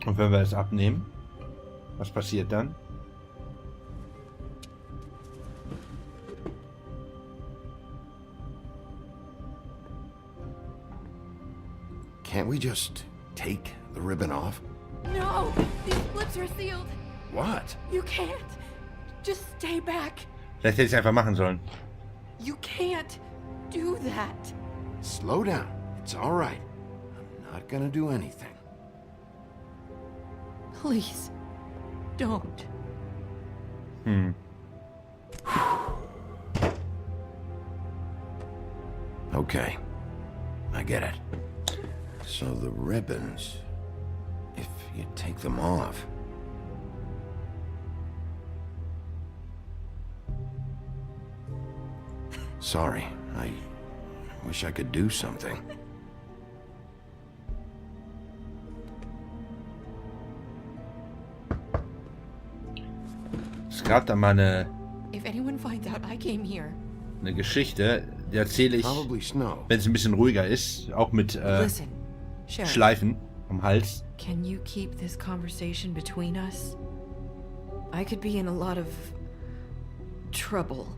Und wenn wir es abnehmen, was passiert dann? Can't we just take the ribbon off? No! These lips are sealed! What? You can't! Just stay back! Vielleicht hätte ich es einfach machen sollen. You can't do that! Slow down. It's all right. I'm not gonna do anything. Please, don't. Okay. I get it. So the ribbons, if you take them off... Sorry, I wish I could do something. Es gab da mal If anyone finds out I came here, eine Geschichte, die erzähle ich, Probably snow. wenn es ein bisschen ruhiger ist, auch mit listen, Sheriff, Schleifen am Hals. can you keep this conversation between us? I could be in a lot of trouble.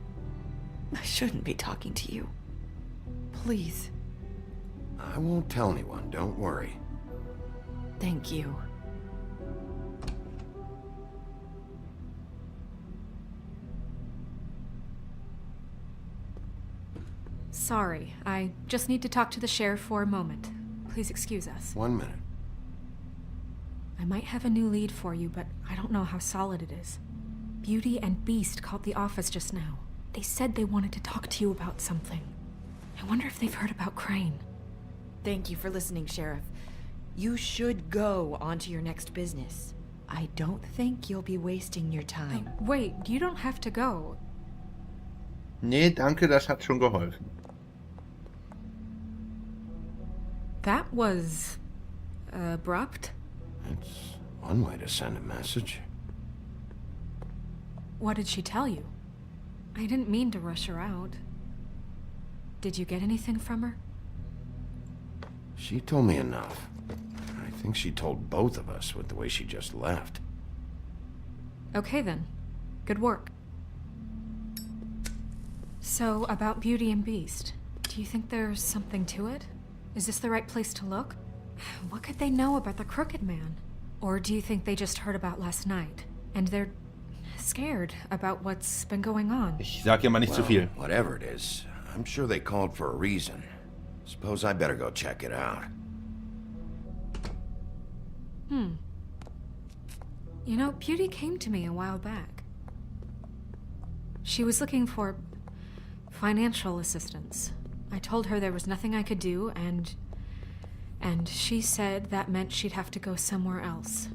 I shouldn't be talking to you. Please, I won't tell anyone, don't worry. thank you. Sorry, I just need to talk to the sheriff for a moment. Please excuse us. 1 minute. I might have a new lead for you, but I don't know how solid it is. Beauty and Beast called the office just now. They said they wanted to talk to you about something. I wonder if they've heard about Crane. Thank you for listening, Sheriff. You should go on to your next business. I don't think you'll be wasting your time. Wait, you don't have to go. Nee, danke, das hat schon geholfen. That was abrupt. It's one way to send a message. What did she tell you? I didn't mean to rush her out. Did you get anything from her? She told me enough. I think she told both of us with the way she just left. Okay then. Good work. So, about Beauty and Beast, do you think there's something to it? Is this the right place to look? What could they know about the Crooked Man? Or do you think they just heard about last night, and they're scared about what's been going on? Ich sag ja mal nicht zu viel. Whatever it is, I'm sure they called for a reason. Suppose I better go check it out. You know, Beauty came to me a while back. She was looking for financial assistance. I told her there was nothing I could do, and she said that meant she'd have to go somewhere else.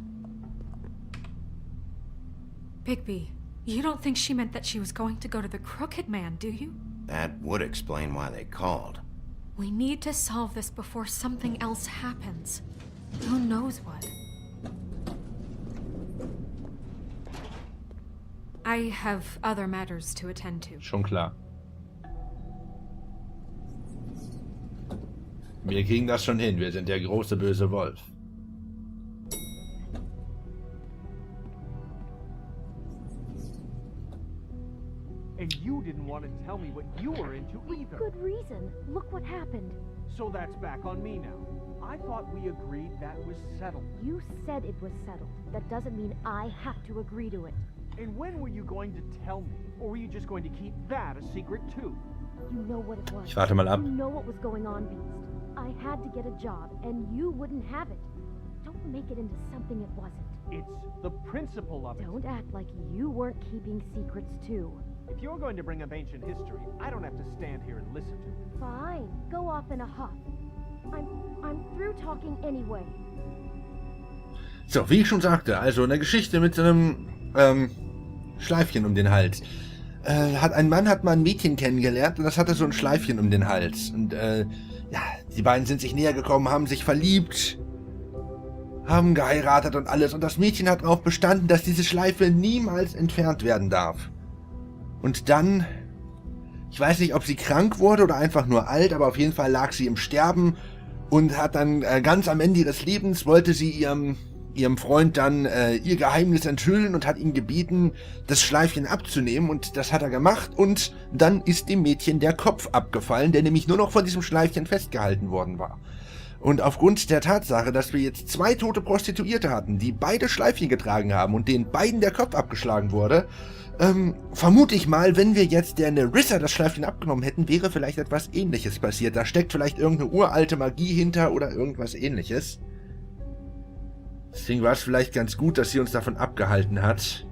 Bigby, you don't think she meant that she was going to go to the Crooked Man, do you? That would explain why they called. We need to solve this before something else happens. Who knows what? I have other matters to attend to. Schon klar. Wir kriegen das schon hin. Wir sind der große böse Wolf. And you didn't want to tell me what you were into either. Good reason. Look what happened. So that's back on me now. I thought we agreed that was settled. You said it was settled. That doesn't mean I have to agree to it. And when were you going to tell me? Or were you just going to keep that a secret too? You know what it was. Ich warte mal ab. You know what was going on, Beast. I had to get a job, and you wouldn't have it. Don't make it into something it wasn't. It's the principle of it. Don't act like you weren't keeping secrets too. If you're going to bring up ancient history, I don't have to stand here and listen to it. Fine. Go off in a huff. I'm through talking anyway. So, wie ich schon sagte, also eine Geschichte mit so einem Schleifchen um den Hals. Ein Mann hat mal ein Mädchen kennengelernt und das hatte so ein Schleifchen um den Hals. Und ja, die beiden sind sich näher gekommen, haben sich verliebt, haben geheiratet und alles. Und das Mädchen hat darauf bestanden, dass diese Schleife niemals entfernt werden darf. Und dann, ich weiß nicht, ob sie krank wurde oder einfach nur alt, aber auf jeden Fall lag sie im Sterben und hat dann ganz am Ende ihres Lebens, wollte sie ihrem ihrem Freund dann ihr Geheimnis enthüllen und hat ihn gebeten, das Schleifchen abzunehmen. Und das hat er gemacht. Und dann ist dem Mädchen der Kopf abgefallen, der nämlich nur noch von diesem Schleifchen festgehalten worden war. Und aufgrund der Tatsache, dass wir jetzt 2 tote Prostituierte hatten, die beide Schleifchen getragen haben und denen beiden der Kopf abgeschlagen wurde, vermute ich mal, wenn wir jetzt der Nerissa das Schleifchen abgenommen hätten, wäre vielleicht etwas Ähnliches passiert. Da steckt vielleicht irgendeine uralte Magie hinter oder irgendwas Ähnliches. Deswegen war es vielleicht ganz gut, dass sie uns davon abgehalten hat,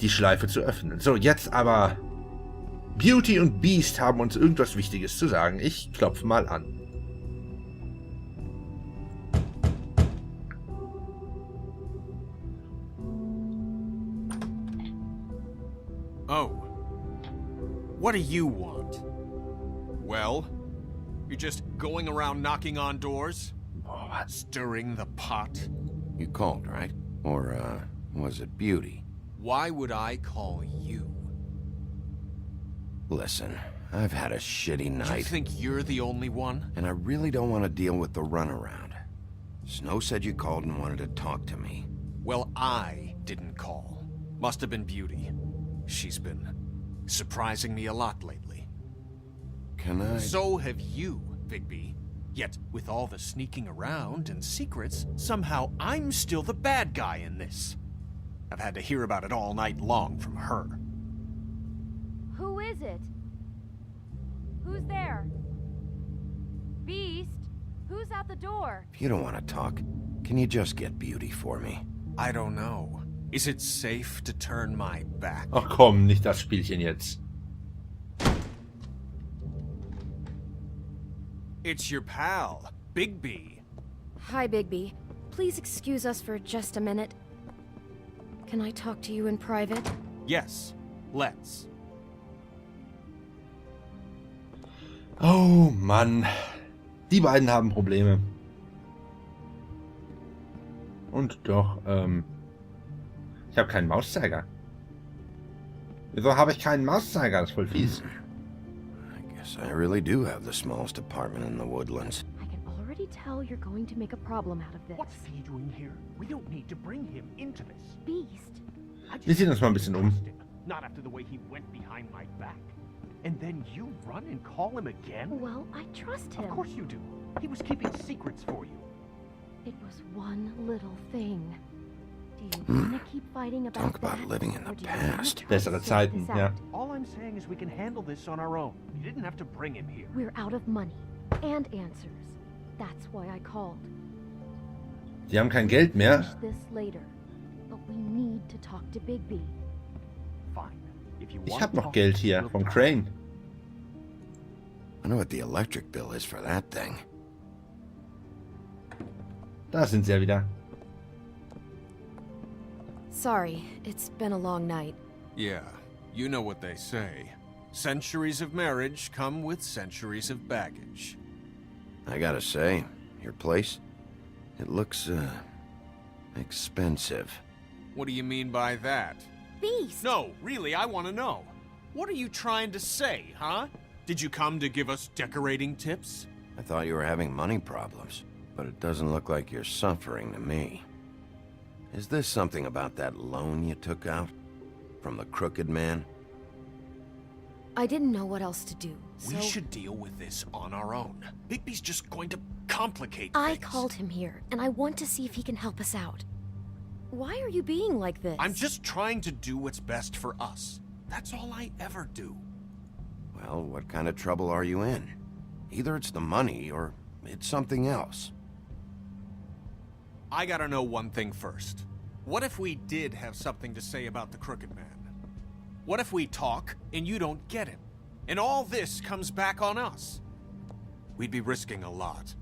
die Schleife zu öffnen. So, jetzt aber Beauty und Biest haben uns irgendwas Wichtiges zu sagen. Ich klopfe mal an. Oh. What do you want? Well, you're just going around knocking on doors? Stirring the pot? You called, right? Or, was it Beauty? Why would I call you? Listen, I've had a shitty night. You think you're the only one? And I really don't want to deal with the runaround. Snow said you called and wanted to talk to me. Well, I didn't call. Must have been Beauty. She's been surprising me a lot lately. Can I... So have you, Bigby. Yet, with all the sneaking around and secrets, somehow I'm still the bad guy in this. I've had to hear about it all night long from her. Who is it? Who's there? Beast? Who's at the door? If you don't want to talk, can you just get Beauty for me? I don't know. Is it safe to turn my back? Ach komm, nicht das Spielchen jetzt. It's your pal, Bigby. Hi, Bigby. Please excuse us for just a minute. Can I talk to you in private? Yes, let's. Oh Mann. Die beiden haben Probleme. Und doch, ich habe keinen Mauszeiger. Wieso habe ich keinen Mauszeiger? Das ist voll fies. I guess I really do have the smallest apartment in the woodlands. I can already tell you're going to make a problem out of this. What's he doing here? We don't need to bring him into this. Beast? I just Wir sehen uns mal ein bisschen um. trust him, not after the way he went behind my back. And then you run and call him again? Well, I trust him. Of course you do. He was keeping secrets for you. It was one little thing. Do you want to keep fighting about Talk about that, living in or the do you wanna past. try to Bessere sort Zeiten, this ja. out? All I'm saying is we can handle this on our own. You didn't have to bring him here. We're out of money and answers. That's why I called. Die haben kein Geld mehr. Finish this later, but we need to talk to Bigby. Fine. If you Ich want habe to noch talk, Geld hier we'll von talk. Crane. I know what the electric bill is for that thing. Da sind sie ja wieder. Sorry, it's been a long night. Yeah, you know what they say. Centuries of marriage come with centuries of baggage. I gotta say, your place, it looks, expensive. What do you mean by that? Beast! No, really, I want to know. What are you trying to say, huh? Did you come to give us decorating tips? I thought you were having money problems, but it doesn't look like you're suffering to me. Is this something about that loan you took out? From the crooked man? I didn't know what else to do, so We should deal with this on our own. Bigby's just going to complicate I things. called him here, and I want to see if he can help us out. Why are you being like this? I'm just trying to do what's best for us. That's all I ever do. Well, what kind of trouble are you in? Either it's the money, or it's something else. I gotta know one thing first. What if we did have something to say about the crooked man? What if we talk and you don't get him? And all this comes back on us? We'd be risking a lot.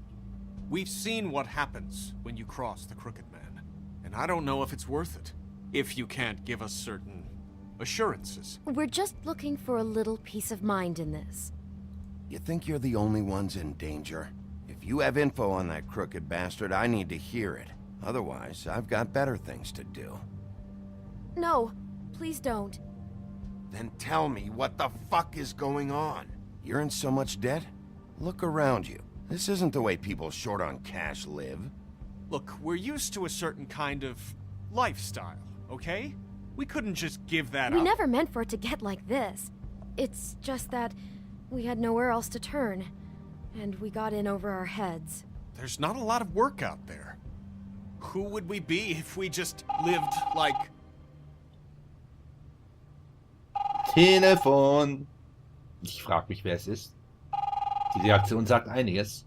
We've seen what happens when you cross the crooked man. And I don't know if it's worth it. If you can't give us certain assurances. We're just looking for a little peace of mind in this. You think you're the only ones in danger? If you have info on that crooked bastard, I need to hear it. Otherwise, I've got better things to do. No, please don't. Then tell me what the fuck is going on. You're in so much debt? Look around you. This isn't the way people short on cash live. Look, we're used to a certain kind of lifestyle, okay? We couldn't just give that We up. never meant for it to get like this. It's just that we had nowhere else to turn, and we got in over our heads. There's not a lot of work out there. Who would we be if we just lived like... Telefon. Ich frage mich, wer es ist. Die Reaktion sagt einiges.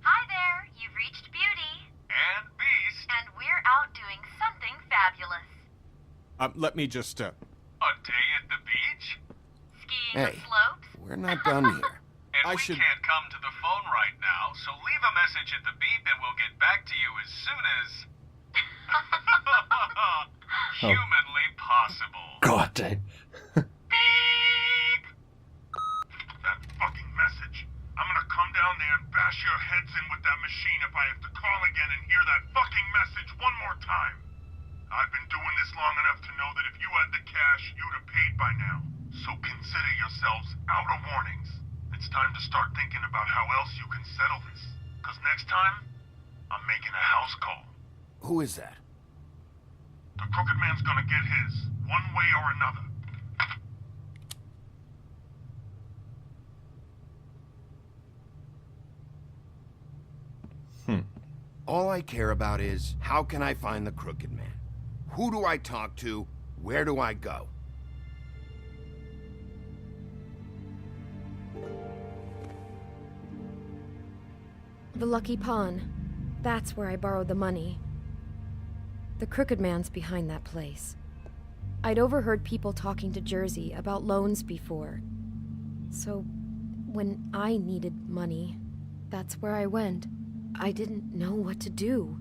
Hi there, you've reached Beauty. And Beast. And we're out doing something fabulous. let me just, A day at the beach? Skiing Hey, the slopes? we're not done here. And I we should- can't come to the phone right now, so leave a message at the beep and we'll get back to you as soon as... humanly possible. Gott, ey. Beep! That fucking message. I'm gonna come down there and bash your heads in with that machine if I have to call again and hear that fucking message one more time. I've been doing this long enough to know that if you had the cash, you'd have paid by now. So consider yourselves out of warnings. It's time to start thinking about how else you can settle this. Because next time, I'm making a house call. Who is that? The Crooked Man's gonna get his, one way or another. All I care about is, how can I find the Crooked Man? Who do I talk to? Where do I go? The Lucky Pawn. That's where I borrowed the money. The Crooked Man's behind that place. I'd overheard people talking to Jersey about loans before. So, when I needed money, that's where I went. I didn't know what to do.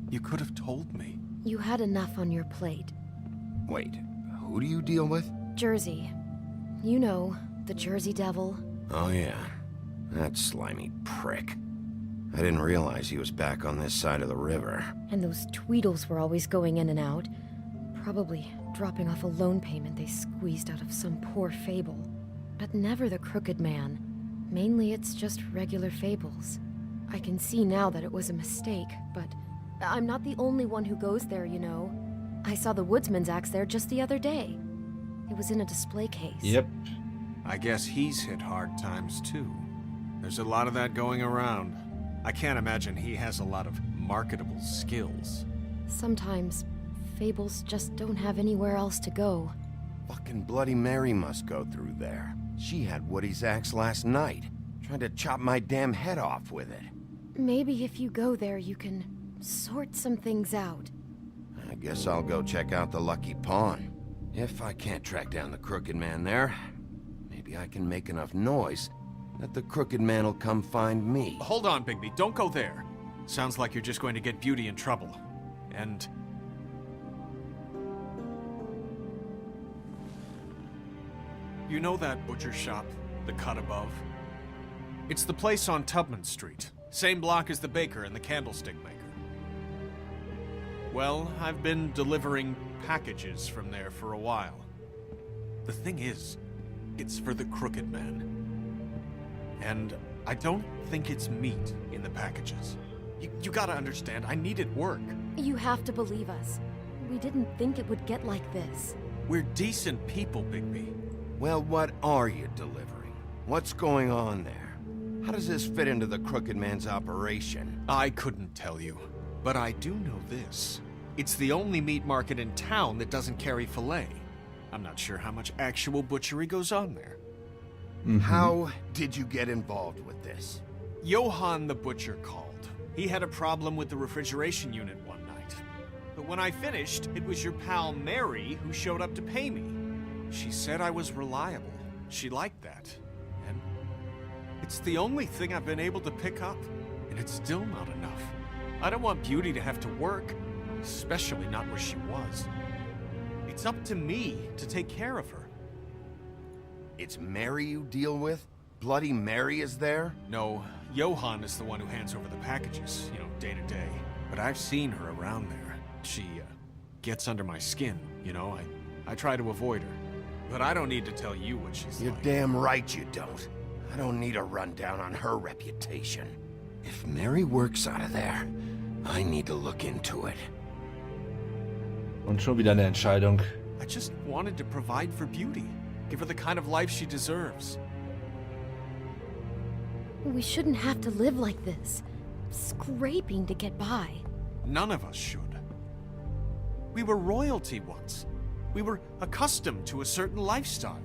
You could have told me. You had enough on your plate. Wait, who do you deal with? Jersey. You know, the Jersey Devil. Oh yeah, that slimy prick. I didn't realize he was back on this side of the river. And those Tweedles were always going in and out. Probably dropping off a loan payment they squeezed out of some poor fable. But never the Crooked Man. Mainly it's just regular fables. I can see now that it was a mistake, but I'm not the only one who goes there, you know. I saw the woodsman's axe there just the other day. It was in a display case. Yep. I guess he's hit hard times too. There's a lot of that going around. I can't imagine he has a lot of marketable skills. Sometimes fables just don't have anywhere else to go. Fucking Bloody Mary must go through there. She had Woody's axe last night. Tried to chop my damn head off with it. Maybe if you go there, you can sort some things out. I guess I'll go check out the Lucky Pawn. If I can't track down the Crooked Man there, maybe I can make enough noise that the Crooked Man will come find me. Hold on, Bigby. Don't go there. Sounds like you're just going to get Beauty in trouble. And... you know that butcher shop? The cut above? It's the place on Tubman Street. Same block as the baker and the candlestick maker. Well, I've been delivering packages from there for a while. The thing is, it's for the Crooked Man. And I don't think it's meat in the packages. You gotta understand, I needed work. You have to believe us. We didn't think it would get like this. We're decent people, Bigby. Well, what are you delivering? What's going on there? How does this fit into the Crooked Man's operation? I couldn't tell you, but I do know this. It's the only meat market in town that doesn't carry filet. I'm not sure how much actual butchery goes on there. How did you get involved with this? Johann the butcher called. He had a problem with the refrigeration unit one night. But when I finished, it was your pal Mary who showed up to pay me. She said I was reliable. She liked that. And it's the only thing I've been able to pick up. And it's still not enough. I don't want Beauty to have to work, especially not where she was. It's up to me to take care of her. It's Mary you deal with? Bloody Mary is there? No, Johann is the one who hands over the packages, day to day. But I've seen her around there. She, gets under my skin, I try to avoid her. But I don't need to tell you what she's You're like. damn right you don't. I don't need a rundown on her reputation. If Mary works out of there, I need to look into it. Und schon wieder eine Entscheidung. I just wanted to provide for Beauty. Give her the kind of life she deserves. We shouldn't have to live like this, scraping to get by. None of us should. We were royalty once. We were accustomed to a certain lifestyle.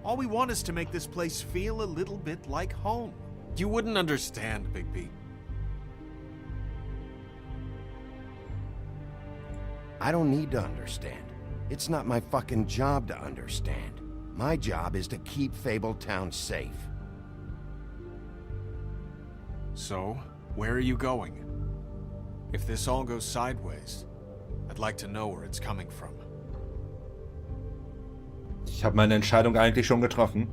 All we want is to make this place feel a little bit like home. You wouldn't understand, Bigby. I don't need to understand. It's not my fucking job to understand. My job is to keep Fabletown safe. So, where are you going? If this all goes sideways, I'd like to know where it's coming from. Ich habe meine Entscheidung eigentlich schon getroffen.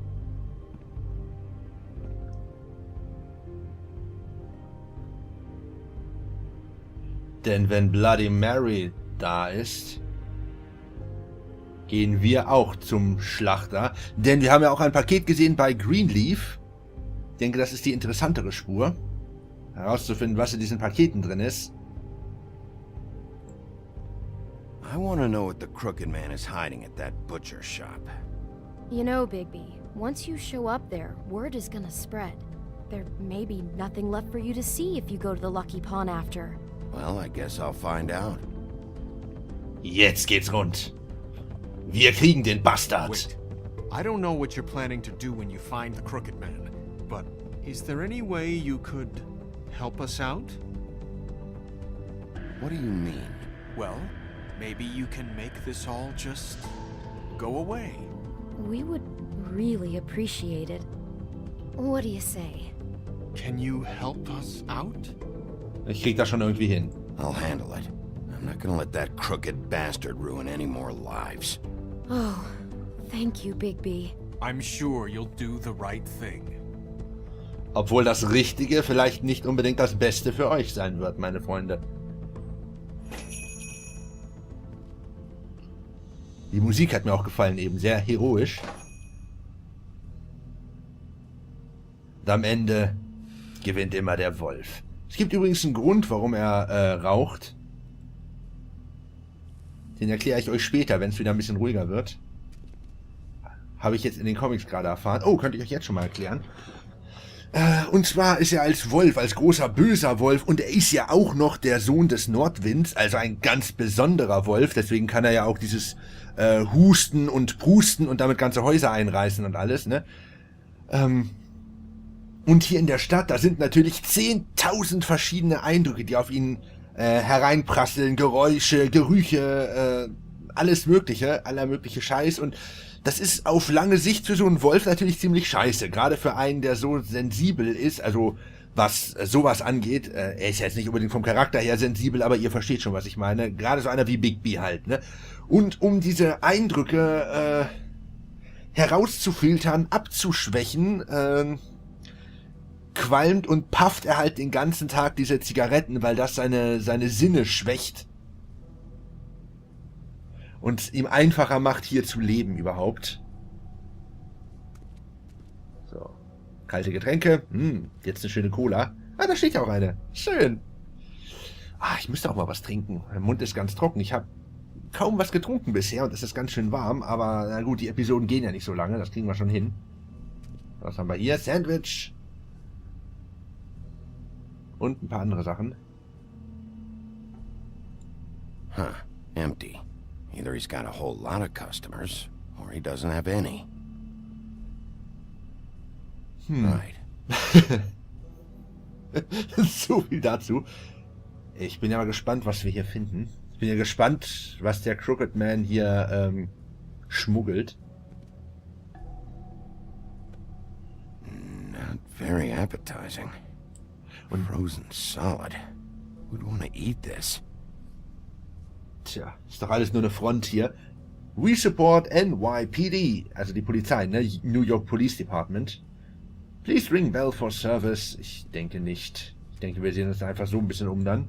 Denn wenn Bloody Mary da ist, gehen wir auch zum Schlachter. Denn wir haben ja auch ein Paket gesehen bei Greenleaf. Ich denke, das ist die interessantere Spur. Herauszufinden, was in diesen Paketen drin ist. I want to know what the Crooked Man is hiding at that butcher shop. You know, Bigby, once you show up there, word is gonna spread. There may be nothing left for you to see if you go to the Lucky Pawn after. Well, I guess I'll find out. Jetzt geht's rund. Wir kriegen den Bastard. Wait. I don't know what you're planning to do when you find the Crooked Man, but is there any way you could help us out? What do you mean? Well, maybe you can make this all just go away. We would really appreciate it. What do you say? Can you help us out? Ich krieg das schon irgendwie hin. I'll handle it. I'm not gonna let that crooked bastard ruin any more lives. Oh, thank you, Bigby. I'm sure you'll do the right thing. Obwohl das Richtige vielleicht nicht unbedingt das Beste für euch sein wird, meine Freunde. Die Musik hat mir auch gefallen, eben sehr heroisch. Und am Ende gewinnt immer der Wolf. Es gibt übrigens einen Grund, warum er raucht. Den erkläre ich euch später, wenn es wieder ein bisschen ruhiger wird. Habe ich jetzt in den Comics gerade erfahren. Oh, könnte ich euch jetzt schon mal erklären. Und zwar ist er als Wolf, als großer böser Wolf, und er ist ja auch noch der Sohn des Nordwinds, also ein ganz besonderer Wolf. Deswegen kann er ja auch dieses Husten und Prusten und damit ganze Häuser einreißen und alles, ne? Und hier in der Stadt, da sind natürlich 10.000 verschiedene Eindrücke, die auf ihn hereinprasseln, Geräusche, Gerüche, alles mögliche, aller mögliche Scheiß. Und das ist auf lange Sicht für so einen Wolf natürlich ziemlich scheiße. Gerade für einen, der so sensibel ist, also was sowas angeht. Er ist jetzt nicht unbedingt vom Charakter her sensibel, aber ihr versteht schon, was ich meine. Gerade so einer wie Bigby halt, ne? Und um diese Eindrücke herauszufiltern, abzuschwächen, qualmt und pafft er halt den ganzen Tag diese Zigaretten, weil das seine Sinne schwächt. Und ihm einfacher macht, hier zu leben überhaupt. So. Kalte Getränke. Jetzt eine schöne Cola. Ah, da steht ja auch eine. Schön. Ich müsste auch mal was trinken. Mein Mund ist ganz trocken. Ich habe kaum was getrunken bisher und es ist ganz schön warm. Aber na gut, die Episoden gehen ja nicht so lange. Das kriegen wir schon hin. Was haben wir hier? Sandwich. Und ein paar andere Sachen. Huh. Empty. Either he's got a whole lot of customers, or he doesn't have any. Right. So viel dazu. Ich bin ja mal gespannt, was wir hier finden. Ich bin ja gespannt, was der Crooked Man hier schmuggelt. Not very appetizing. Und Frozen solid. Who'd want to eat this? tja, ist doch alles nur eine Front hier. We support NYPD, also die Polizei, ne? New York Police Department. Please ring bell for service. Ich denke nicht. Ich denke, wir sehen uns einfach so ein bisschen um dann.